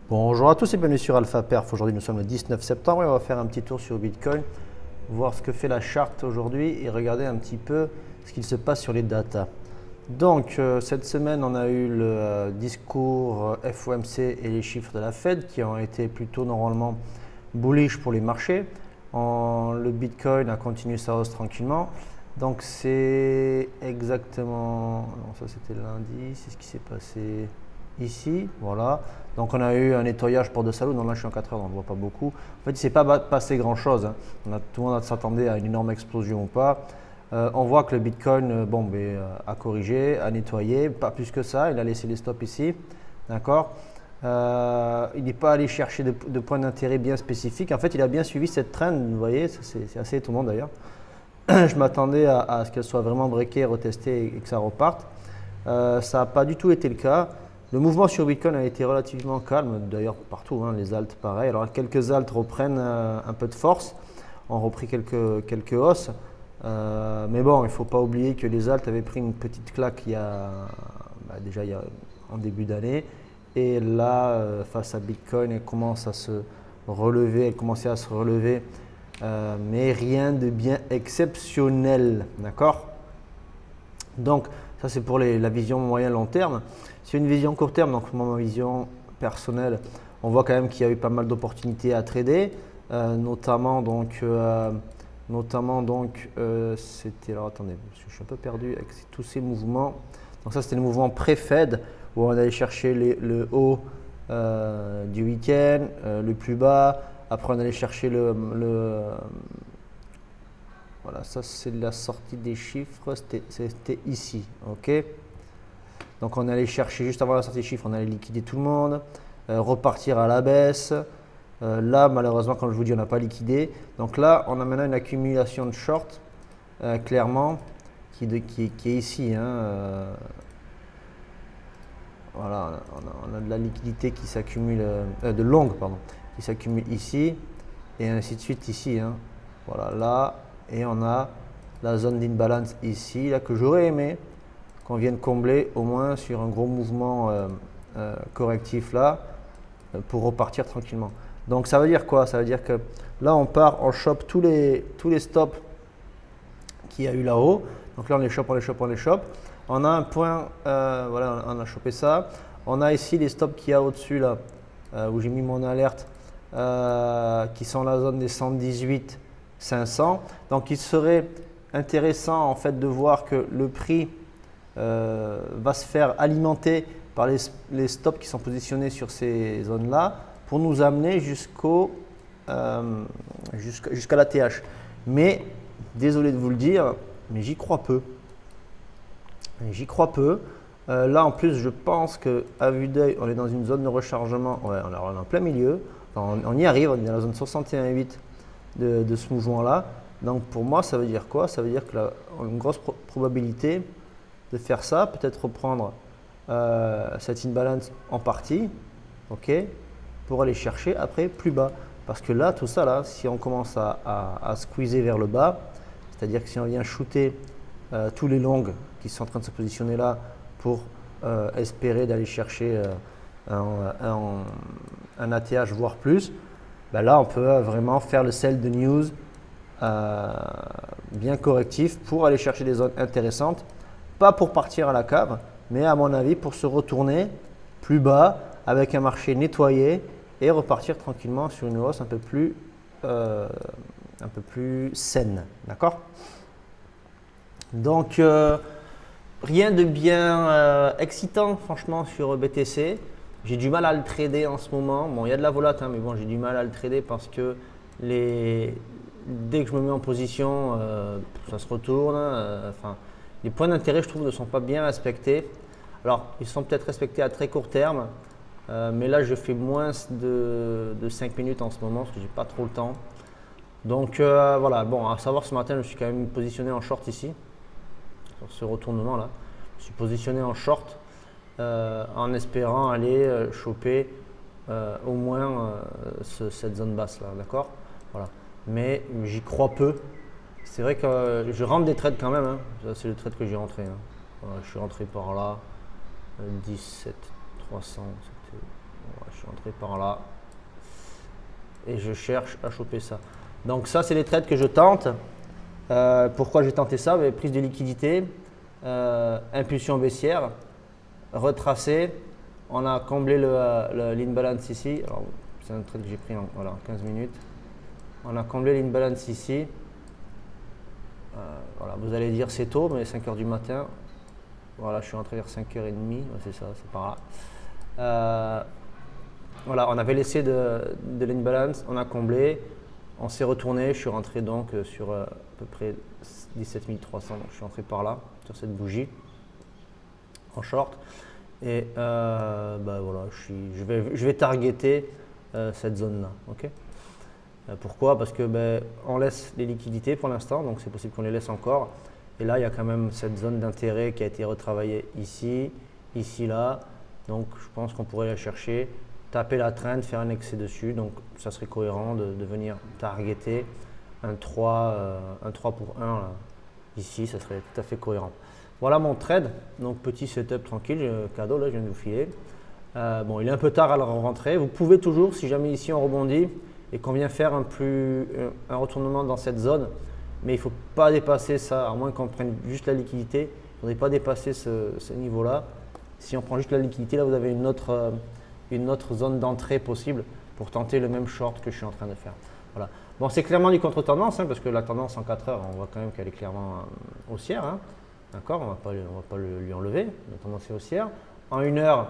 Bonjour à tous et bienvenue sur Alpha Perf. Aujourd'hui nous sommes le 19 septembre et on va faire un petit tour sur Bitcoin, voir ce que fait la charte aujourd'hui et regarder un petit peu ce qu'il se passe sur les datas. Donc cette semaine on a eu le discours FOMC et les chiffres de la Fed qui ont été plutôt normalement bullish pour les marchés. Le Bitcoin a continué sa hausse tranquillement. Donc c'est exactement, non ça c'était lundi, c'est ce qui s'est passé ici, voilà. Donc on a eu un nettoyage pour de salaud, non là je suis en 4 heures donc on ne voit pas beaucoup. En fait il ne s'est pas passé grand chose, hein. Tout le monde s'attendait à une énorme explosion ou pas. On voit que le Bitcoin a corrigé, a nettoyé, pas plus que ça, il a laissé les stops ici, d'accord. Il n'est pas allé chercher de points d'intérêt bien spécifiques, en fait il a bien suivi cette trend, vous voyez, c'est assez étonnant d'ailleurs. Je m'attendais à ce qu'elle soit vraiment breakée, retestée et que ça reparte. Ça n'a pas du tout été le cas. Le mouvement sur Bitcoin a été relativement calme, d'ailleurs partout, hein, les alts pareil. Alors quelques alts reprennent un peu de force, ont repris quelques hausses. Mais bon, il ne faut pas oublier que les alts avaient pris une petite claque déjà en début d'année. Et là, face à Bitcoin, elle commence à se relever, elle commençait à se relever. Mais rien de bien exceptionnel, d'accord? Donc ça c'est pour la vision moyen long terme. C'est une vision court terme, donc ma vision personnelle, on voit quand même qu'il y a eu pas mal d'opportunités à trader, notamment donc c'était, alors attendez, je suis un peu perdu avec tous ces mouvements. Donc ça c'était le mouvement pré-Fed où on allait chercher le haut du week-end, le plus bas. Après, on allait chercher voilà, ça c'est la sortie des chiffres, c'était ici, ok. Donc on allait chercher, juste avant la sortie des chiffres, on allait liquider tout le monde, repartir à la baisse. Là, malheureusement, comme je vous dis, on n'a pas liquidé. Donc là, on a maintenant une accumulation de short, clairement, qui est ici, hein, voilà, on a de la liquidité qui s'accumule, de longue, pardon, qui s'accumule ici et ainsi de suite ici, hein. Voilà, là, et on a la zone d'imbalance ici, là, que j'aurais aimé qu'on vienne combler au moins sur un gros mouvement correctif là, pour repartir tranquillement. Donc ça veut dire quoi? Ça veut dire que là on part, on chope tous les stops qu'il y a eu là-haut. Donc là on les chope, on les chope, on les chope. On a un point, voilà, on a chopé ça. On a ici les stops qu'il y a au-dessus là, où j'ai mis mon alerte, qui sont la zone des 118 500. Donc il serait intéressant en fait de voir que le prix va se faire alimenter par les stops qui sont positionnés sur ces zones-là pour nous amener jusqu'à la TH. Mais, désolé de vous le dire, mais j'y crois peu. J'y crois peu. Là, en plus, je pense qu'à vue d'œil, on est dans une zone de rechargement. Ouais, on est en plein milieu. Enfin, on y arrive, on est dans la zone 61,8 de ce mouvement-là. Donc, pour moi, ça veut dire quoi? Ça veut dire qu'on a une grosse probabilité de faire ça, peut-être reprendre cette imbalance en partie, ok, pour aller chercher après plus bas. Parce que là, tout ça, là, si on commence à squeezer vers le bas, c'est-à-dire que si on vient shooter tous les longs qui sont en train de se positionner là pour espérer d'aller chercher un ATH voire plus, ben là on peut vraiment faire le sell de news bien correctif pour aller chercher des zones intéressantes, pas pour partir à la cave, mais à mon avis pour se retourner plus bas avec un marché nettoyé et repartir tranquillement sur une hausse un peu plus saine, d'accord? Donc rien de bien excitant franchement sur BTC. J'ai du mal à le trader en ce moment. Bon, il y a de la volate, hein, mais bon, j'ai du mal à le trader parce que dès que je me mets en position, ça se retourne. Enfin, les points d'intérêt, je trouve, ne sont pas bien respectés. Alors, ils sont peut-être respectés à très court terme, mais là, je fais moins de 5 minutes en ce moment parce que j'ai pas trop le temps. Donc voilà, bon, à savoir ce matin, je suis quand même positionné en short ici, sur ce retournement là. Je suis positionné en short en espérant aller choper au moins cette zone basse là, d'accord? Voilà. Mais j'y crois peu. C'est vrai que je rentre des trades quand même, hein. C'est le trade que j'ai rentré, hein. Voilà, je suis rentré par là, 17 300, Je suis entré par là et je cherche à choper ça. Donc ça, c'est les trades que je tente. Pourquoi j'ai tenté ça? Prise de liquidité, impulsion baissière, retracé. On a comblé l'inbalance ici. C'est un trade que j'ai pris en 15 minutes. On a comblé l'inbalance ici. Voilà, vous allez dire c'est tôt, mais 5 h du matin. Voilà, je suis rentré vers 5h30. C'est ça, c'est par là. Voilà, on avait laissé de l'inbalance, on a comblé. On s'est retourné, je suis rentré donc sur à peu près 17 300, donc je suis rentré par là, sur cette bougie, en short. Et voilà, je vais targeter cette zone-là. Okay, pourquoi? Parce que on laisse les liquidités pour l'instant, donc c'est possible qu'on les laisse encore. Et là, il y a quand même cette zone d'intérêt qui a été retravaillée ici, là. Donc je pense qu'on pourrait la chercher, taper la trend, faire un excès dessus. Donc ça serait cohérent de venir targeter un 3 pour 1 là, ici, ça serait tout à fait cohérent. Voilà mon trade, donc petit setup tranquille, cadeau là, je viens de vous filer. Bon, il est un peu tard à le rentrer. Vous pouvez toujours, si jamais ici on rebondit et qu'on vient faire un retournement dans cette zone, mais il ne faut pas dépasser ça, à moins qu'on prenne juste la liquidité. Il ne faudrait pas dépasser ce niveau-là. Si on prend juste la liquidité, là vous avez une autre zone d'entrée possible pour tenter le même short que je suis en train de faire. Voilà. Bon, c'est clairement du contre-tendance, parce que la tendance en 4 heures, on voit quand même qu'elle est clairement haussière. D'accord, on ne va pas lui enlever, la tendance est haussière. En 1 heure,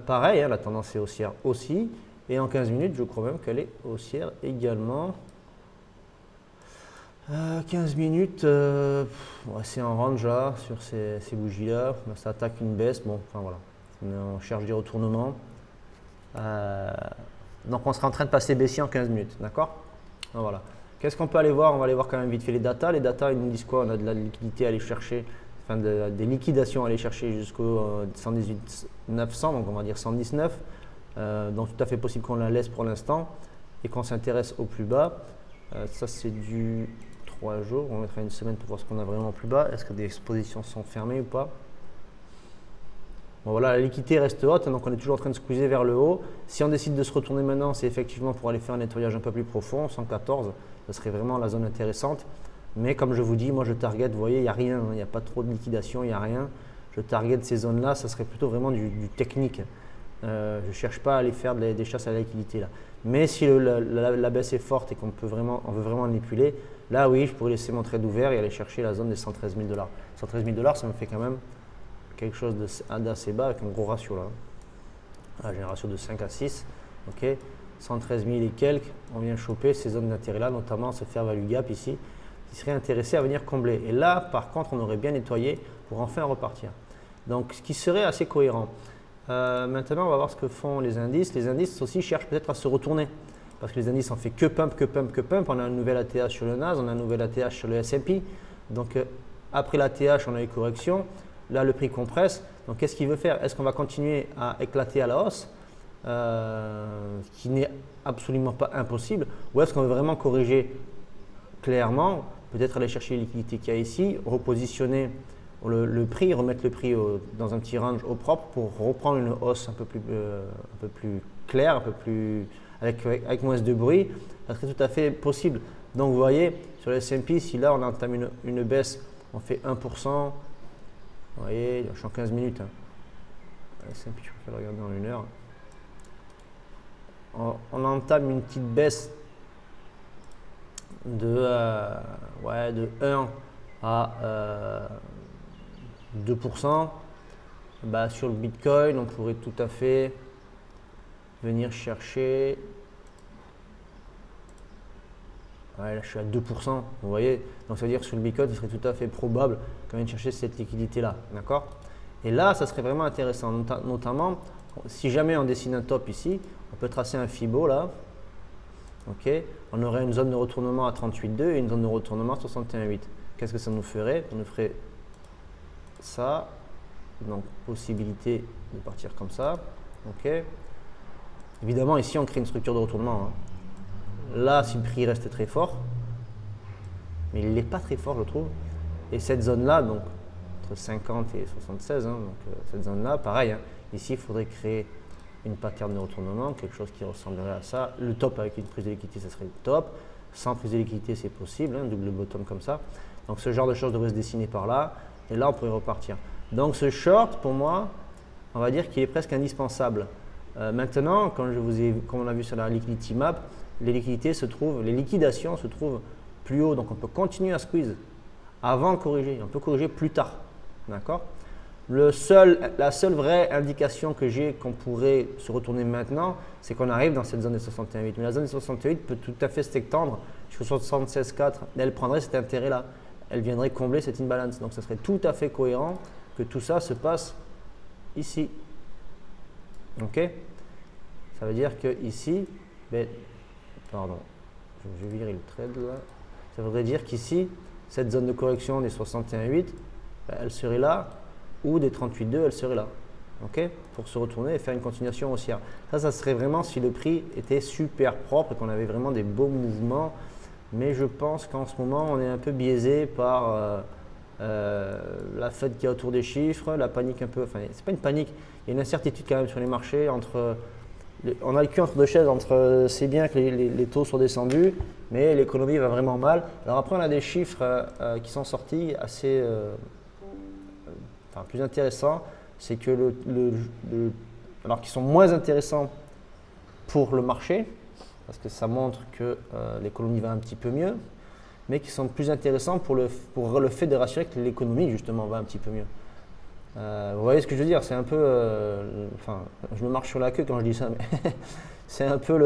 pareil, la tendance est haussière aussi. Et en 15 minutes, je crois même qu'elle est haussière également. 15 minutes, c'est en range là, sur ces bougies-là. Ça attaque une baisse. Bon, enfin voilà, on cherche des retournements. Donc on sera en train de passer baissier en 15 minutes, d'accord? Voilà. Qu'est-ce qu'on peut aller voir? On va aller voir quand même vite fait les datas. Les datas, ils nous disent quoi? On a de la liquidité à aller chercher, enfin des liquidations à aller chercher jusqu'au 118 900, donc on va dire 119. Donc tout à fait possible qu'on la laisse pour l'instant et qu'on s'intéresse au plus bas. Ça c'est du 3 jours, on mettra une semaine pour voir ce qu'on a vraiment plus bas. Est-ce que des expositions sont fermées ou pas? Bon voilà, la liquidité reste haute, donc on est toujours en train de squeezer vers le haut. Si on décide de se retourner maintenant, c'est effectivement pour aller faire un nettoyage un peu plus profond, 114, ce serait vraiment la zone intéressante. Mais comme je vous dis, moi je target, vous voyez, il n'y a rien, il n'y a pas trop de liquidation, il n'y a rien. Je target ces zones-là, ça serait plutôt vraiment du technique. Je ne cherche pas à aller faire des chasses à la liquidité là. Mais si la baisse est forte et qu'on veut vraiment manipuler, là oui, je pourrais laisser mon trade ouvert et aller chercher la zone des 113 000 $. 113 000 $, ça me fait quand même quelque chose d'assez bas avec un gros ratio là. J'ai un ratio de 5 à 6. Ok, 113 000 et quelques, on vient choper ces zones d'intérêt là, notamment ce fair value gap ici, qui serait intéressé à venir combler. Et là, par contre, on aurait bien nettoyé pour enfin repartir. Donc, ce qui serait assez cohérent. Maintenant, on va voir ce que font les indices. Les indices aussi cherchent peut-être à se retourner parce que les indices ont fait que pump, que pump, que pump. On a un nouvel ATH sur le NAS, on a un nouvel ATH sur le S&P. Donc, après l'ATH, on a les corrections. Là, le prix compresse. Donc, qu'est-ce qu'il veut faire? Est-ce qu'on va continuer à éclater à la hausse, qui n'est absolument pas impossible, ou est-ce qu'on veut vraiment corriger clairement, peut-être aller chercher les liquidités qu'il y a ici, repositionner le prix, remettre le prix dans un petit range au propre pour reprendre une hausse un peu plus claire, un peu plus avec moins de bruit, ça serait tout à fait possible. Donc vous voyez, sur le S&P, si là on entame une baisse, on fait 1%, vous voyez, je suis en 15 minutes. S&P, je préfère regarder en 1 heure. On entame une petite baisse de 1 à 2%. Sur le Bitcoin, on pourrait tout à fait venir chercher. Là, je suis à 2%, vous voyez. Donc, ça veut dire que sur le Bitcoin, il serait tout à fait probable qu'on vienne chercher cette liquidité-là. D'accord? Et là, ça serait vraiment intéressant, notamment si jamais on dessine un top ici, on peut tracer un Fibo là. Ok, on aurait une zone de retournement à 38,2 et une zone de retournement à 61,8. Qu'est-ce que ça nous ferait? Ça nous ferait ça. Donc, possibilité de partir comme ça. Ok. Évidemment, ici, on crée une structure de retournement. Là, si le prix reste très fort, mais il n'est pas très fort, je trouve. Et cette zone-là, donc entre 50 et 76, donc cette zone-là, pareil. Ici, il faudrait créer une pattern de retournement, quelque chose qui ressemblerait à ça. Le top avec une prise de liquidité, ça serait le top. Sans prise de liquidité, c'est possible, hein, double bottom comme ça. Donc ce genre de choses devrait se dessiner par là. Et là, on pourrait repartir. Donc ce short, pour moi, on va dire qu'il est presque indispensable. Maintenant, comme on l'a vu sur la liquidity map, les liquidations se trouvent plus haut. Donc on peut continuer à squeeze avant de corriger. On peut corriger plus tard. D'accord ? La seule vraie indication que j'ai qu'on pourrait se retourner maintenant, c'est qu'on arrive dans cette zone des 61,8. Mais la zone des 68 peut tout à fait s'étendre jusqu'au 76,4. Elle prendrait cet intérêt-là. Elle viendrait combler cette imbalance. Donc, ce serait tout à fait cohérent que tout ça se passe ici. OK? Ça veut dire que ici, pardon, je vais virer le trade là. Ça voudrait dire qu'ici, cette zone de correction des 61,8, elle serait là. Ou des 38,2, elle serait là, ok, pour se retourner et faire une continuation haussière. Ça serait vraiment si le prix était super propre et qu'on avait vraiment des beaux mouvements. Mais je pense qu'en ce moment, on est un peu biaisé par la fête qu'il y a autour des chiffres, la panique un peu. Enfin, c'est pas une panique, il y a une incertitude quand même sur les marchés. On a le cul entre deux chaises, c'est bien que les taux sont descendus, mais l'économie va vraiment mal. Alors après, on a des chiffres qui sont sortis assez… plus intéressant, c'est que alors qu'ils sont moins intéressants pour le marché, parce que ça montre que l'économie va un petit peu mieux, mais qui sont plus intéressants pour le fait de rassurer que l'économie justement va un petit peu mieux. Vous voyez ce que je veux dire? C'est un peu, je me marche sur la queue quand je dis ça, mais c'est un peu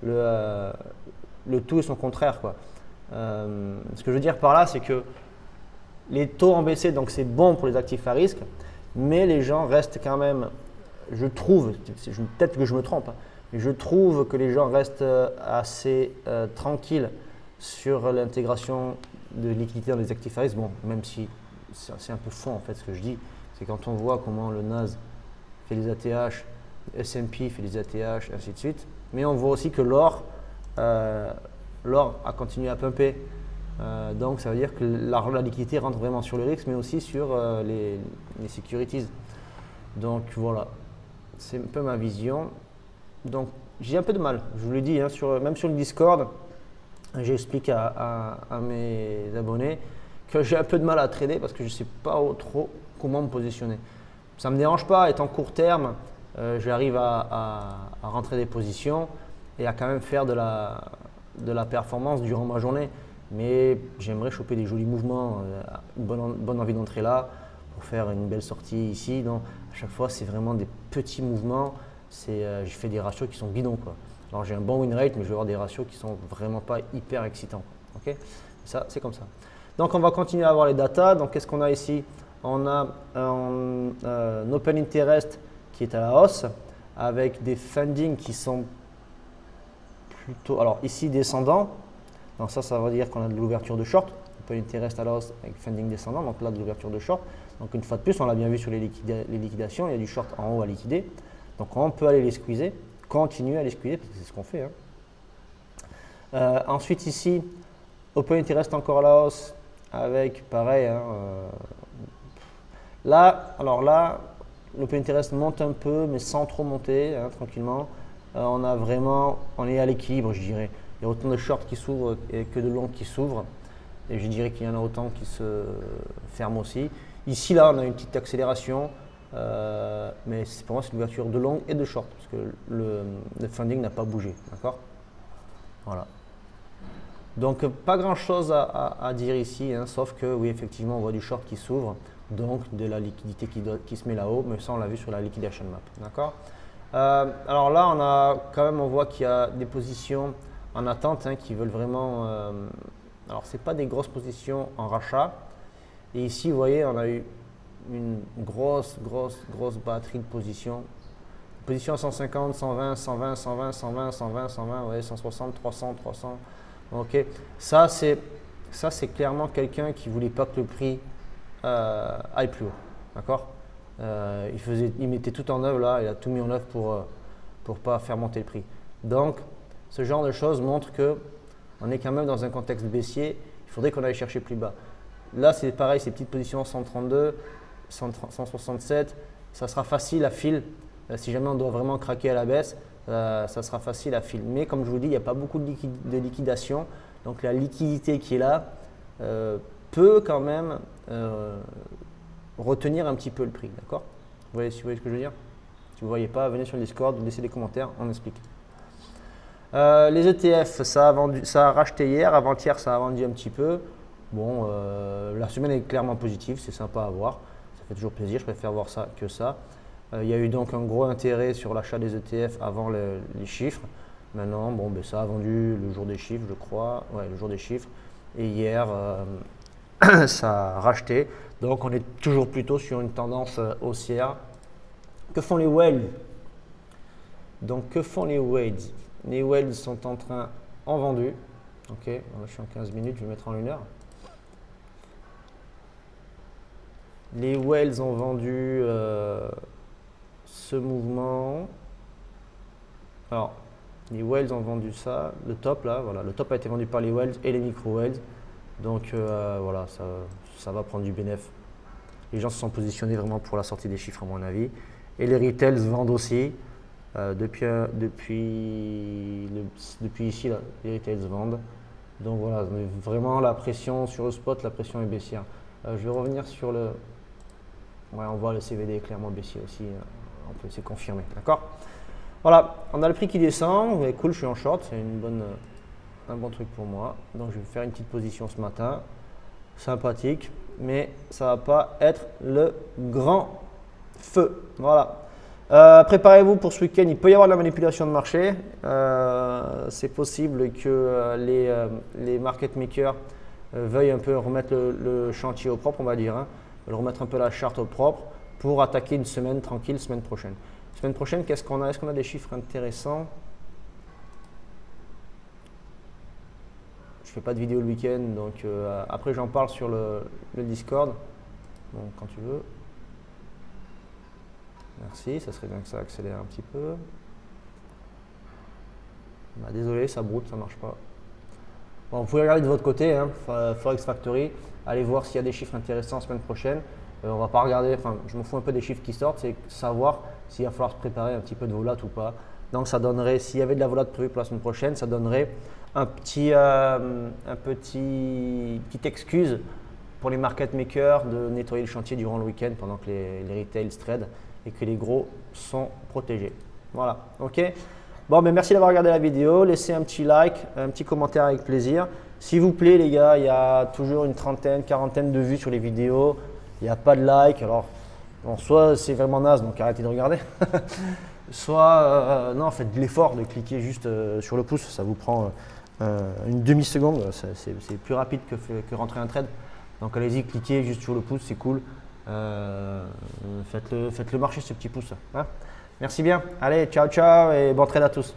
le tout et son contraire, quoi. Ce que je veux dire par là, c'est que les taux ont baissé, donc c'est bon pour les actifs à risque, mais les gens restent quand même, je trouve, peut-être que je me trompe, hein, mais je trouve que les gens restent assez tranquilles sur l'intégration de liquidité dans les actifs à risque. Bon, même si c'est un peu fond en fait ce que je dis, c'est quand on voit comment le NAS fait les ATH, le S&P fait les ATH, ainsi de suite, mais on voit aussi que l'or a continué à pumper. Donc ça veut dire que la liquidité rentre vraiment sur le risque, mais aussi sur les securities. Donc voilà, c'est un peu ma vision. Donc j'ai un peu de mal, je vous l'ai dit, hein, même sur le Discord, j'explique à mes abonnés que j'ai un peu de mal à trader parce que je ne sais pas trop comment me positionner. Ça ne me dérange pas, étant court terme, j'arrive à rentrer des positions et à quand même faire de la performance durant ma journée. Mais j'aimerais choper des jolis mouvements, une bonne envie d'entrer là pour faire une belle sortie ici. Donc, à chaque fois, c'est vraiment des petits mouvements. Je fais des ratios qui sont bidons, quoi. Alors, j'ai un bon win rate, mais je vais avoir des ratios qui ne sont vraiment pas hyper excitants. Okay, ça, c'est comme ça. Donc, on va continuer à avoir les datas. Donc, qu'est-ce qu'on a ici? On a un open interest qui est à la hausse avec des funding qui sont plutôt, alors ici, descendants. Donc ça veut dire qu'on a de l'ouverture de short. Open interest à la hausse avec funding descendant, donc là de l'ouverture de short. Donc une fois de plus, on l'a bien vu sur les liquidations, il y a du short en haut à liquider. Donc on peut aller les squeezer, continuer à les squeezer, parce que c'est ce qu'on fait. Hein. Ensuite ici, open interest encore à la hausse avec pareil. Hein, là, l'open interest monte un peu, mais sans trop monter, hein, tranquillement. On est à l'équilibre, je dirais. Il y a autant de shorts qui s'ouvrent que de longs qui s'ouvrent. Et je dirais qu'il y en a autant qui se ferment aussi. Ici, là, on a une petite accélération. Mais pour moi, c'est une ouverture de long et de short. Parce que le funding n'a pas bougé. D'accord ? Voilà. Donc, pas grand-chose à dire ici. Hein, sauf que, oui, effectivement, on voit du short qui s'ouvre. Donc, de la liquidité qui se met là-haut. Mais ça, on l'a vu sur la liquidation map. D'accord ? Alors là, on voit qu'il y a des positions en attente, hein, qui veulent vraiment… alors, ce n'est pas des grosses positions en rachat. Et ici, vous voyez, on a eu une grosse batterie de positions. Position à 150, 120, 120, 120, 120, 120, 120, ouais, 160, 300, 300. Ok. Ça, c'est clairement quelqu'un qui ne voulait pas que le prix aille plus haut. D'accord ? Il mettait tout en œuvre là, il a tout mis en œuvre pour ne pas faire monter le prix. Donc, ce genre de choses montre qu'on est quand même dans un contexte baissier. Il faudrait qu'on aille chercher plus bas. Là, c'est pareil, ces petites positions 132, 167, ça sera facile à fil si jamais on doit vraiment craquer à la baisse, ça sera facile à filmer. Comme je vous dis, il n'y a pas beaucoup de liquidation. Donc la liquidité qui est là peut quand même retenir un petit peu le prix. D'accord? Vous voyez ce que je veux dire? Si vous ne voyez pas, venez sur le Discord, laissez des commentaires, on explique. Les ETF, ça a racheté hier, avant-hier ça a vendu un petit peu. Bon, la semaine est clairement positive, c'est sympa à voir, ça fait toujours plaisir, je préfère voir ça que ça. Il y a eu donc un gros intérêt sur l'achat des ETF avant les chiffres. Maintenant, bon, ben, ça a vendu le jour des chiffres, je crois, ouais, le jour des chiffres. Et hier, ça a racheté. Donc, on est toujours plutôt sur une tendance haussière. Que font les whales? Donc, que font les whales? Les whales sont en vendu. Ok, là, je suis en 15 minutes, je vais mettre en 1 heure. Les whales ont vendu ce mouvement. Alors, les whales ont vendu ça. Le top là, voilà, le top a été vendu par les whales et les micro whales. Donc voilà, ça va prendre du bénéf. Les gens se sont positionnés vraiment pour la sortie des chiffres à mon avis. Et les retails vendent aussi. Depuis ici, là, les retails vendent. Donc voilà, vraiment la pression sur le spot, la pression est baissière. Je vais revenir sur le... Ouais, on voit le CVD est clairement baissier aussi, c'est confirmé, d'accord? Voilà, on a le prix qui descend, ouais, cool, je suis en short, c'est un bon truc pour moi. Donc je vais faire une petite position ce matin, sympathique, mais ça ne va pas être le grand feu, voilà. Préparez-vous pour ce week-end, il peut y avoir de la manipulation de marché. C'est possible que les market makers veuillent un peu remettre le chantier au propre, on va dire, hein, remettre un peu la charte au propre pour attaquer une semaine tranquille, semaine prochaine. Semaine prochaine, qu'est-ce qu'on a? Est-ce qu'on a des chiffres intéressants? Je ne fais pas de vidéo le week-end, donc après j'en parle sur le Discord. Donc quand tu veux. Merci, ça serait bien que ça accélère un petit peu. Bah, désolé, ça broute, ça ne marche pas. Bon, vous pouvez regarder de votre côté, hein, Forex Factory, allez voir s'il y a des chiffres intéressants la semaine prochaine. On va pas regarder, enfin je m'en fous un peu des chiffres qui sortent, c'est savoir s'il va falloir se préparer un petit peu de volat ou pas. Donc ça donnerait, s'il y avait de la volat prévue pour la semaine prochaine, ça donnerait petite excuse pour les market makers de nettoyer le chantier durant le week-end pendant que les retails trade et que les gros sont protégés. Voilà, ok. Bon, ben merci d'avoir regardé la vidéo. Laissez un petit like, un petit commentaire avec plaisir. S'il vous plaît, les gars, il y a toujours une trentaine, quarantaine de vues sur les vidéos. Il n'y a pas de like. Alors, bon, soit c'est vraiment naze, donc arrêtez de regarder. Soit, non, faites de l'effort de cliquer juste sur le pouce. Ça vous prend une demi-seconde. C'est plus rapide que rentrer un trade. Donc, allez-y, cliquez juste sur le pouce, c'est cool. Faites-le marcher ce petit pouce. Hein. Merci bien. Allez, ciao, ciao et bon trade à tous.